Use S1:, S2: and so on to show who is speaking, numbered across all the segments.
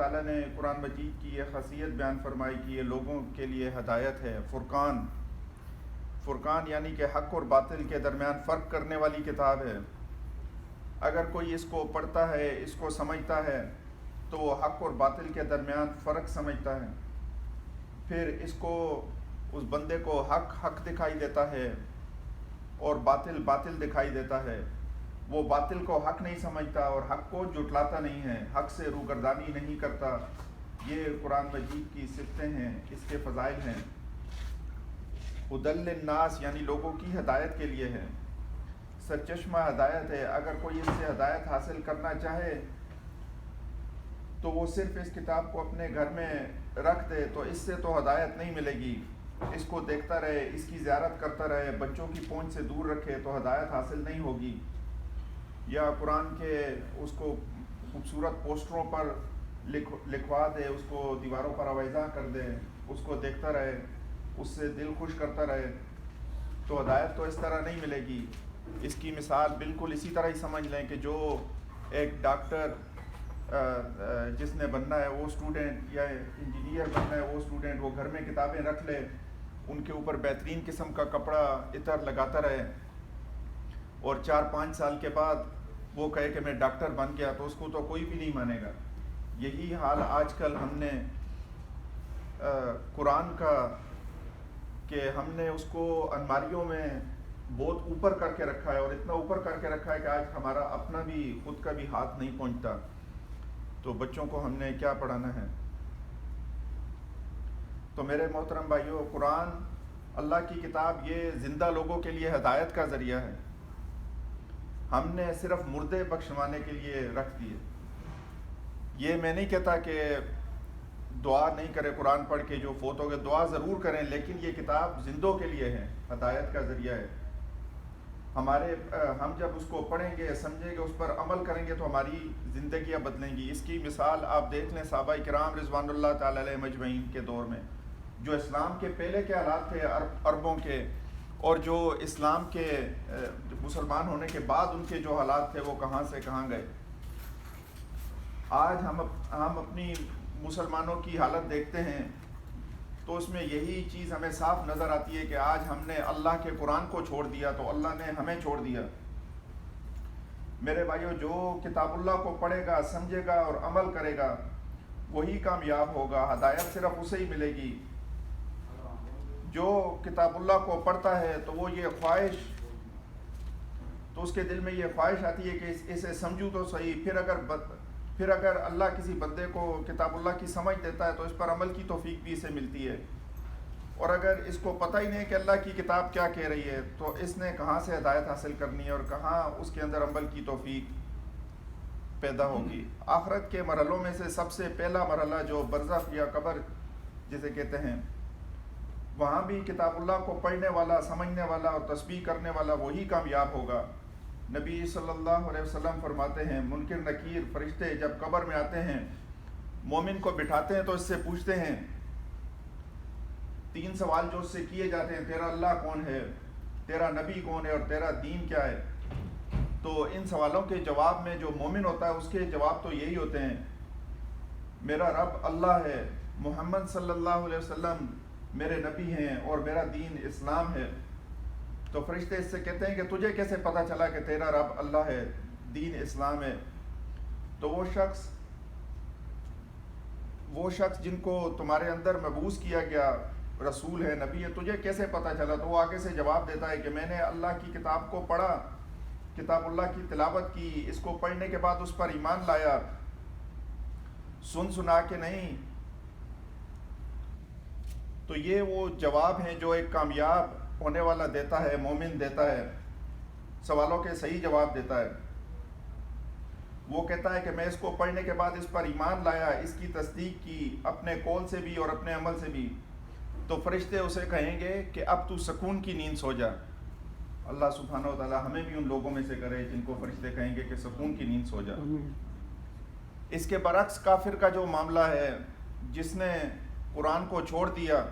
S1: تعالیٰ نے قرآن مجید کی یہ خاصیت بیان فرمائی کہ یہ لوگوں کے لیے ہدایت ہے، فرقان یعنی کہ حق اور باطل کے درمیان فرق کرنے والی کتاب ہے۔ اگر کوئی اس کو پڑھتا ہے، اس کو سمجھتا ہے تو وہ حق اور باطل کے درمیان فرق سمجھتا ہے، پھر اس بندے کو حق دکھائی دیتا ہے اور باطل دکھائی دیتا ہے۔ وہ باطل کو حق نہیں سمجھتا اور حق کو جھٹلاتا نہیں ہے، حق سے روگردانی نہیں کرتا۔ یہ قرآن مجید کی صفتیں ہیں، اس کے فضائل ہیں۔ ہدی للناس یعنی لوگوں کی ہدایت کے لیے ہے، سرچشمہ ہدایت ہے۔ اگر کوئی اس سے ہدایت حاصل کرنا چاہے تو وہ صرف اس کتاب کو اپنے گھر میں رکھ دے تو اس سے تو ہدایت نہیں ملے گی۔ اس کو دیکھتا رہے، اس کی زیارت کرتا رہے، بچوں کی پہنچ سے دور رکھے تو ہدایت حاصل نہیں ہوگی۔ یا قرآن کے اس کو خوبصورت پوسٹروں پر لکھوا دے، اس کو دیواروں پر آویزاں کر دے، اس کو دیکھتا رہے، اس سے دل خوش کرتا رہے تو ہدایت تو اس طرح نہیں ملے گی۔ اس کی مثال بالکل اسی طرح ہی سمجھ لیں کہ جو ایک ڈاکٹر جس نے بننا ہے وہ اسٹوڈنٹ، یا انجینئر بننا ہے وہ اسٹوڈنٹ، وہ گھر میں کتابیں رکھ لے، ان کے اوپر بہترین قسم کا کپڑا عطر لگاتا رہے اور 4-5 سال کے بعد وہ کہے کہ میں ڈاکٹر بن گیا، تو اس کو تو کوئی بھی نہیں مانے گا۔ یہی حال آج کل ہم نے قرآن کا کہ ہم نے اس کو الماریوں میں بہت اوپر کر کے رکھا ہے، اور اتنا اوپر کر کے رکھا ہے کہ آج ہمارا اپنا بھی خود کا بھی ہاتھ نہیں پہنچتا۔ تو بچوں کو ہم نے کیا پڑھانا ہے؟ تو میرے محترم بھائیوں، قرآن اللہ کی کتاب یہ زندہ لوگوں کے لیے ہدایت کا ذریعہ ہے، ہم نے صرف مردے بخشوانے کے لیے رکھ دیے۔ یہ میں نہیں کہتا کہ دعا نہیں کرے قرآن پڑھ کے جو فوت ہو گئے، دعا ضرور کریں، لیکن یہ کتاب زندوں کے لیے ہے، ہدایت کا ذریعہ ہے۔ ہم جب اس کو پڑھیں گے، سمجھیں گے، اس پر عمل کریں گے تو ہماری زندگیاں بدلیں گی۔ اس کی مثال آپ دیکھ لیں صحابہ کرام رضوان اللہ تعالی علیہ مجمعین کے دور میں، جو اسلام کے پہلے کے حالات تھے عربوں کے، اور جو اسلام کے مسلمان ہونے کے بعد ان کے جو حالات تھے وہ کہاں سے کہاں گئے۔ آج ہم اپنی مسلمانوں کی حالت دیکھتے ہیں تو اس میں یہی چیز ہمیں صاف نظر آتی ہے کہ آج ہم نے اللہ کے قرآن کو چھوڑ دیا تو اللہ نے ہمیں چھوڑ دیا۔ میرے بھائیو، جو کتاب اللہ کو پڑھے گا، سمجھے گا اور عمل کرے گا وہی کامیاب ہوگا، ہدایت صرف اسے ہی ملے گی۔ جو کتاب اللہ کو پڑھتا ہے تو وہ یہ خواہش، تو اس کے دل میں یہ خواہش آتی ہے کہ اسے سمجھوں تو صحیح، پھر اگر اللہ کسی بندے کو کتاب اللہ کی سمجھ دیتا ہے تو اس پر عمل کی توفیق بھی اسے ملتی ہے۔ اور اگر اس کو پتہ ہی نہیں کہ اللہ کی کتاب کیا کہہ رہی ہے تو اس نے کہاں سے ہدایت حاصل کرنی ہے اور کہاں اس کے اندر عمل کی توفیق پیدا ہوگی۔ آخرت کے مرحلوں میں سے سب سے پہلا مرحلہ جو برزخ یا قبر جسے کہتے ہیں، وہاں بھی کتاب اللہ کو پڑھنے والا، سمجھنے والا اور تسبیح کرنے والا وہی کامیاب ہوگا۔ نبی صلی اللہ علیہ وسلم فرماتے ہیں، منکر نکیر فرشتے جب قبر میں آتے ہیں، مومن کو بٹھاتے ہیں تو اس سے پوچھتے ہیں 3 سوال جو اس سے کیے جاتے ہیں، تیرا اللہ کون ہے، تیرا نبی کون ہے اور تیرا دین کیا ہے؟ تو ان سوالوں کے جواب میں جو مومن ہوتا ہے اس کے جواب تو یہی ہوتے ہیں، میرا رب اللہ ہے، محمد صلی اللہ علیہ وسلم میرے نبی ہیں اور میرا دین اسلام ہے۔ تو فرشتے اس سے کہتے ہیں کہ تجھے کیسے پتہ چلا کہ تیرا رب اللہ ہے، دین اسلام ہے؟ تو وہ شخص جن کو تمہارے اندر مبعوث کیا گیا رسول ہے، نبی ہے، تجھے کیسے پتہ چلا؟ تو وہ آگے سے جواب دیتا ہے کہ میں نے اللہ کی کتاب کو پڑھا، کتاب اللہ کی تلاوت کی، اس کو پڑھنے کے بعد اس پر ایمان لایا، سنا کے نہیں۔ تو یہ وہ جواب ہیں جو ایک کامیاب ہونے والا دیتا ہے، مومن دیتا ہے، سوالوں کے صحیح جواب دیتا ہے۔ وہ کہتا ہے کہ میں اس کو پڑھنے کے بعد اس پر ایمان لایا، اس کی تصدیق کی اپنے قول سے بھی اور اپنے عمل سے بھی۔ تو فرشتے اسے کہیں گے کہ اب تو سکون کی نیند سو جا۔ اللہ سبحانہ و تعالی ہمیں بھی ان لوگوں میں سے کرے جن کو فرشتے کہیں گے کہ سکون کی نیند سو جا۔ اس کے برعکس کافر کا جو معاملہ ہے، جس نے قرآن کو چھوڑ دیا،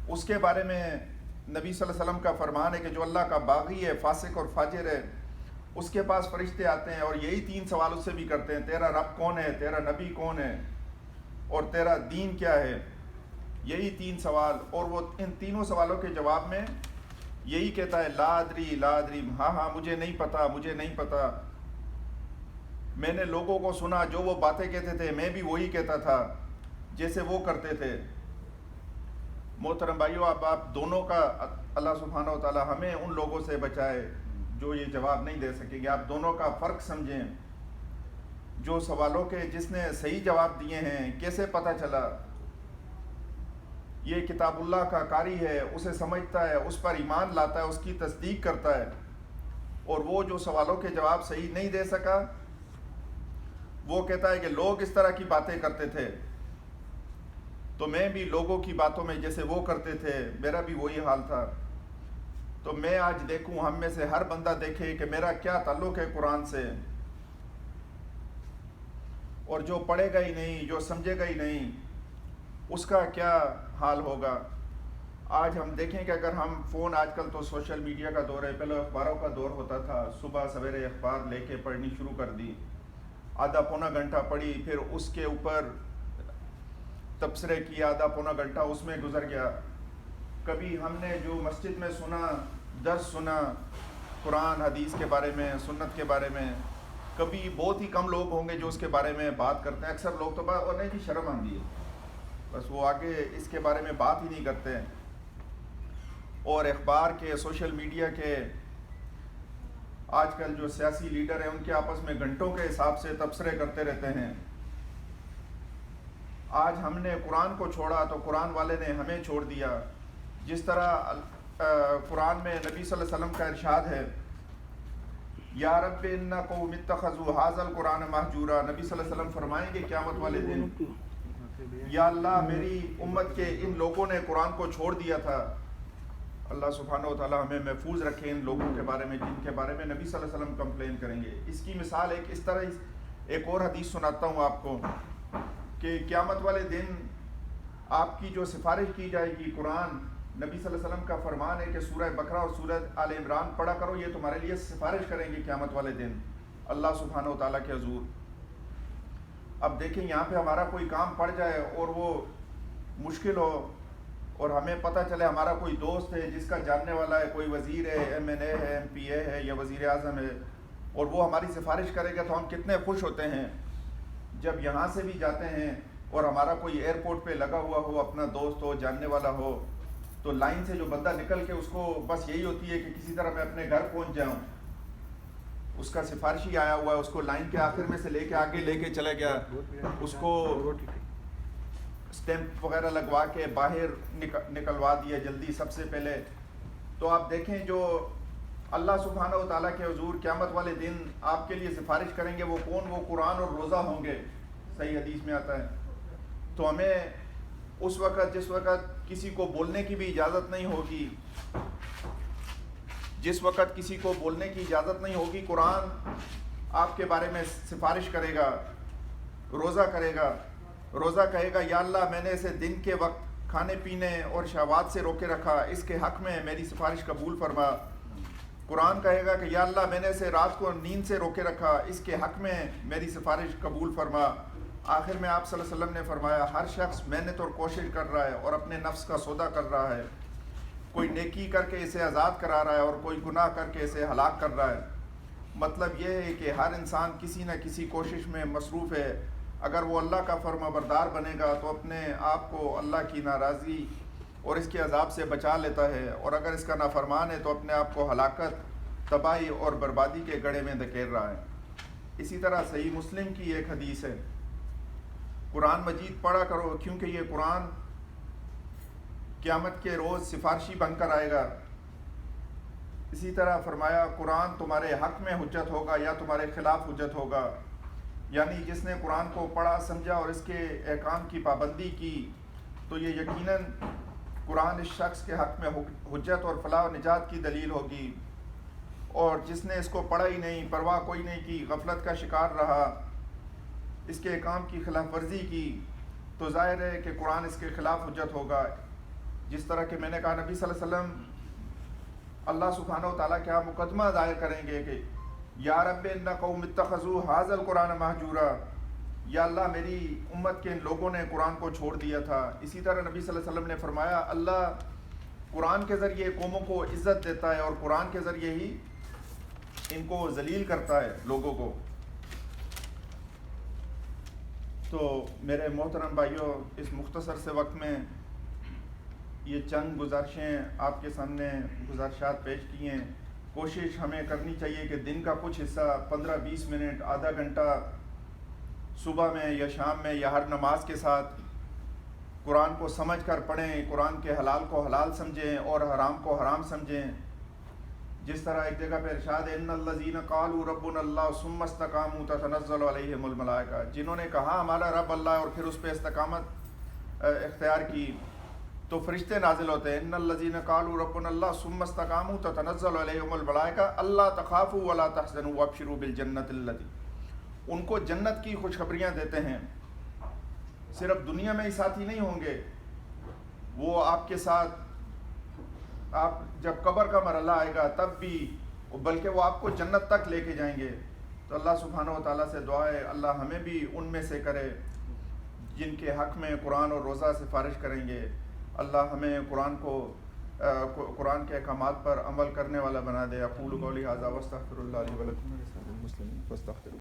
S1: اس کے بارے میں نبی صلی اللہ علیہ وسلم کا فرمان ہے کہ جو اللہ کا باغی ہے، فاسق اور فاجر ہے، اس کے پاس فرشتے آتے ہیں اور یہی 3 سوال اس سے بھی کرتے ہیں، تیرا رب کون ہے، تیرا نبی کون ہے اور تیرا دین کیا ہے. یہی 3 سوال، اور وہ ان تینوں سوالوں کے جواب میں یہی کہتا ہے لا ادری لا ادری، ہاں مجھے نہیں پتا، مجھے نہیں پتا. میں نے لوگوں کو سنا جو وہ باتیں کہتے تھے میں بھی وہی کہتا تھا جیسے وہ کرتے تھے. محترم بھائیو، آپ دونوں کا اللہ سبحانہ و تعالی ہمیں ان لوگوں سے بچائے جو یہ جواب نہیں دے سکیں گے. آپ دونوں کا فرق سمجھیں. جو سوالوں کے جس نے صحیح جواب دیے ہیں کیسے پتہ چلا؟ یہ کتاب اللہ کا قاری ہے، اسے سمجھتا ہے، اس پر ایمان لاتا ہے، اس کی تصدیق کرتا ہے. اور وہ جو سوالوں کے جواب صحیح نہیں دے سکا وہ کہتا ہے کہ لوگ اس طرح کی باتیں کرتے تھے تو میں بھی لوگوں کی باتوں میں جیسے وہ کرتے تھے میرا بھی وہی حال تھا. تو میں آج دیکھوں، ہم میں سے ہر بندہ دیکھے کہ میرا کیا تعلق ہے قرآن سے. اور جو پڑھے گا ہی نہیں، جو سمجھے گا ہی نہیں، اس کا کیا حال ہوگا. آج ہم دیکھیں کہ اگر ہم فون، آج کل تو سوشل میڈیا کا دور ہے، پہلے اخباروں کا دور ہوتا تھا. صبح سویرے اخبار لے کے پڑھنی شروع کر دی، آدھا پونا گھنٹہ پڑھی، پھر اس کے اوپر تبصرے کیا، آدھا پونا گھنٹہ اس میں گزر گیا. کبھی ہم نے جو مسجد میں سنا، درس سنا قرآن حدیث کے بارے میں، سنت کے بارے میں، کبھی بہت ہی کم لوگ ہوں گے جو اس کے بارے میں بات کرتے ہیں. اکثر لوگ تو اور نہیں جی شرم آتی ہے، بس وہ آگے اس کے بارے میں بات ہی نہیں کرتے. اور اخبار کے، سوشل میڈیا کے، آج کل جو سیاسی لیڈر ہیں ان کے آپس میں گھنٹوں کے حساب سے تبصرے کرتے رہتے ہیں. آج ہم نے قرآن کو چھوڑا تو قرآن والے نے ہمیں چھوڑ دیا. جس طرح قرآن میں نبی صلی اللہ علیہ وسلم کا ارشاد ہے یا رب ان قوم اتخذوا ھذا القرآن مہجورا، نبی صلی اللہ علیہ وسلم فرمائیں گے قیامت والے دن یا اللہ میری امت کے ان لوگوں نے قرآن کو چھوڑ دیا تھا. اللہ سبحانہ و تعالی ہمیں محفوظ رکھے ان لوگوں کے بارے میں جن کے بارے میں نبی صلی اللہ علیہ وسلم کمپلین کریں گے. اس کی مثال اس طرح ایک اور حدیث سناتا ہوں آپ کو کہ قیامت والے دن آپ کی جو سفارش کی جائے گی، قرآن، نبی صلی اللہ علیہ وسلم کا فرمان ہے کہ سورہ بقرہ اور سورہ آل عمران پڑھا کرو، یہ تمہارے لیے سفارش کریں گے قیامت والے دن اللہ سبحانہ و تعالیٰ کے حضور. اب دیکھیں یہاں پہ ہمارا کوئی کام پڑ جائے اور وہ مشکل ہو اور ہمیں پتہ چلے ہمارا کوئی دوست ہے جس کا جاننے والا ہے، کوئی وزیر ہے، MNA ہے، MP ہے یا وزیر اعظم ہے، اور وہ ہماری سفارش کرے گا تو ہم کتنے خوش ہوتے ہیں. جب یہاں سے بھی جاتے ہیں اور ہمارا کوئی ایئرپورٹ پہ لگا ہوا ہو، اپنا دوست ہو، جاننے والا ہو، تو لائن سے جو بندہ نکل کے اس کو بس یہی ہوتی ہے کہ کسی طرح میں اپنے گھر پہنچ جاؤں. اس کا سفارشی آیا ہوا ہے، اس کو لائن کے آخر میں سے لے کے آگے لے کے چلے گیا، اس کو اسٹیمپ وغیرہ لگوا کے باہر نکلوا دیا جلدی سب سے پہلے. تو آپ دیکھیں جو اللہ سبحانہ و تعالیٰ کے حضور قیامت والے دن آپ کے لیے سفارش کریں گے وہ کون؟ وہ قرآن اور روزہ ہوں گے، صحیح حدیث میں آتا ہے. تو ہمیں اس وقت جس وقت کسی کو بولنے کی بھی اجازت نہیں ہوگی، جس وقت کسی کو بولنے کی اجازت نہیں ہوگی، قرآن آپ کے بارے میں سفارش کرے گا. روزہ کرے گا، روزہ کہے گا یا اللہ میں نے اسے دن کے وقت کھانے پینے اور شہوات سے روکے رکھا، اس کے حق میں میری سفارش قبول فرما. قرآن کہے گا کہ یا اللہ میں نے اسے رات کو نیند سے روکے رکھا، اس کے حق میں میری سفارش قبول فرما. آخر میں آپ صلی اللہ علیہ وسلم نے فرمایا ہر شخص محنت اور کوشش کر رہا ہے اور اپنے نفس کا سودا کر رہا ہے، کوئی نیکی کر کے اسے آزاد کرا رہا ہے اور کوئی گناہ کر کے اسے ہلاک کر رہا ہے. مطلب یہ ہے کہ ہر انسان کسی نہ کسی کوشش میں مصروف ہے. اگر وہ اللہ کا فرما بردار بنے گا تو اپنے آپ کو اللہ کی ناراضی اور اس کے عذاب سے بچا لیتا ہے، اور اگر اس کا نافرمان ہے تو اپنے آپ کو ہلاکت، تباہی اور بربادی کے گڑھے میں دھکیل رہا ہے. اسی طرح صحیح مسلم کی ایک حدیث ہے قرآن مجید پڑھا کرو کیونکہ یہ قرآن قیامت کے روز سفارشی بن کر آئے گا. اسی طرح فرمایا قرآن تمہارے حق میں حجت ہوگا یا تمہارے خلاف حجت ہوگا. یعنی جس نے قرآن کو پڑھا، سمجھا اور اس کے احکام کی پابندی کی تو یہ یقیناً قرآن اس شخص کے حق میں حجت اور فلاح و نجات کی دلیل ہوگی. اور جس نے اس کو پڑھا ہی نہیں، پرواہ کوئی نہیں کی، غفلت کا شکار رہا، اس کے احکام کی خلاف ورزی کی، تو ظاہر ہے کہ قرآن اس کے خلاف حجت ہوگا. جس طرح کہ میں نے کہا نبی صلی اللہ علیہ وسلم اللہ سبحانہ و تعالیٰ کیا مقدمہ دائر کریں گے کہ یا رب ان قوم اتخذوا ھذا القرآن مہجورا، یا اللہ میری امت کے ان لوگوں نے قرآن کو چھوڑ دیا تھا۔ اسی طرح نبی صلی اللہ علیہ وسلم نے فرمایا اللہ قرآن کے ذریعے قوموں کو عزت دیتا ہے اور قرآن کے ذریعے ہی ان کو ذلیل کرتا ہے لوگوں کو۔ تو میرے محترم بھائیوں، اس مختصر سے وقت میں یہ چند گزارشیں آپ کے سامنے گزارشات پیش کی ہیں۔ کوشش ہمیں کرنی چاہیے کہ دن کا کچھ حصہ 15-20 منٹ، آدھا گھنٹہ صبح میں یا شام میں یا ہر نماز کے ساتھ قرآن کو سمجھ کر پڑھیں، قرآن کے حلال کو حلال سمجھیں اور حرام کو حرام سمجھیں۔ جس طرح ایک جگہ پہ ارشاد ہے ان الذین قالوا ربنا اللہ ثم استقاموا تتنزل علیہم الملائکہ، جنہوں نے کہا ہمارا رب اللہ اور پھر اس پہ استقامت اختیار کی تو فرشتے نازل ہوتے ہیں۔ ان الذین قالوا ربنا اللہ ثم استقاموا تتنزل علیہم الملائکہ الا تخافوا ولا تحزنوا وابشروا بالجنۃ التي، ان کو جنت کی خوشخبریاں دیتے ہیں۔ صرف دنیا میں ہی ساتھی نہیں ہوں گے، وہ آپ کے ساتھ آپ جب قبر کا مرحلہ آئے گا تب بھی، بلکہ وہ آپ کو جنت تک لے کے جائیں گے۔ تو اللہ سبحانہ و تعالیٰ سے دعا ہے اللہ ہمیں بھی ان میں سے کرے جن کے حق میں قرآن اور روزہ سفارش کریں گے۔ اللہ ہمیں قرآن کے احکامات پر عمل کرنے والا بنا دے۔ اقول قولی ھذا واستغفر اللہ لی ولکم ولسائر المسلمین فاستغفروہ۔